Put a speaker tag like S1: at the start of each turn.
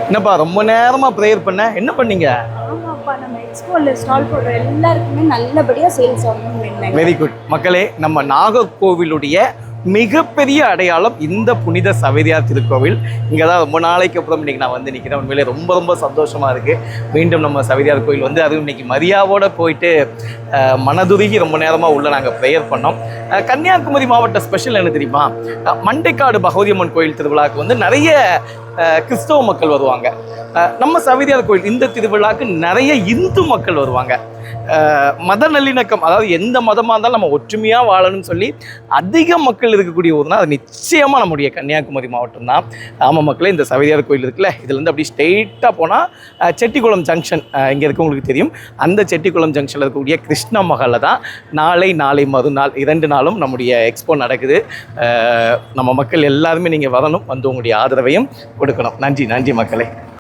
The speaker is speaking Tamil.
S1: என்னப்பா ரொம்ப நேரமா ப்ரேயர் பண்ண, என்ன பண்ணீங்க?
S2: ஆமாப்பா, நம்ம எக்ஸ்போல ஸ்டால் போடுற எல்லாருக்குமே நல்லபடியா சேல்ஸ் ஆகணும்னு வேண்டினேன்.
S1: வெரி குட் மக்களே. நம்ம நாகர்கோவிலுடைய மிகப்பெரிய அடையாளம் இந்த புனித சவேரியார் திருக்கோவில். இங்கே தான் ரொம்ப நாளைக்கு அப்புறம் இன்றைக்கி நான் வந்து நிற்கிறேன். உண்மையிலே ரொம்ப ரொம்ப சந்தோஷமாக இருக்குது. மீண்டும் நம்ம சவேரியார் கோவில் வந்து அதுவும் இன்றைக்கி மரியாவோடு போயிட்டு மனதுருகி ரொம்ப நேரமாக உள்ள நாங்கள் ப்ரேயர் பண்ணோம். கன்னியாகுமரி மாவட்ட ஸ்பெஷல் என்ன தெரியுமா? மண்டைக்காடு பகவதியம்மன் கோயில் திருவிழாவுக்கு வந்து நிறைய கிறிஸ்தவ மக்கள் வருவாங்க. நம்ம சவேரியார் கோயில் இந்த திருவிழாவுக்கு நிறைய இந்து மக்கள் வருவாங்க. மத நல்லிணக்கம், அதாவது எந்த மதமாக இருந்தாலும் நம்ம ஒற்றுமையாக வாழணும்னு சொல்லி அதிக மக்கள் இருக்கக்கூடிய ஊர்னா அது நிச்சயமாக நம்முடைய கன்னியாகுமரி மாவட்டம் தான். ஆமாம் மக்களே, இந்த சவேரியார் கோயில் இருக்குல்ல, இதுலேருந்து அப்படி ஸ்ட்ரெயிட்டாக போனால் செட்டிக்குளம் ஜங்ஷன் இங்கே இருக்கவங்களுக்கு தெரியும். அந்த செட்டிக்குளம் ஜங்ஷனில் இருக்கக்கூடிய கிருஷ்ண மகாலில் தான் நாளை மறுநாள் 2 நாளும் நம்முடைய எக்ஸ்போ நடக்குது. நம்ம மக்கள் எல்லாருமே நீங்கள் வரணும், வந்து உங்களுடைய ஆதரவையும் கொடுக்கணும். நன்றி மக்களே.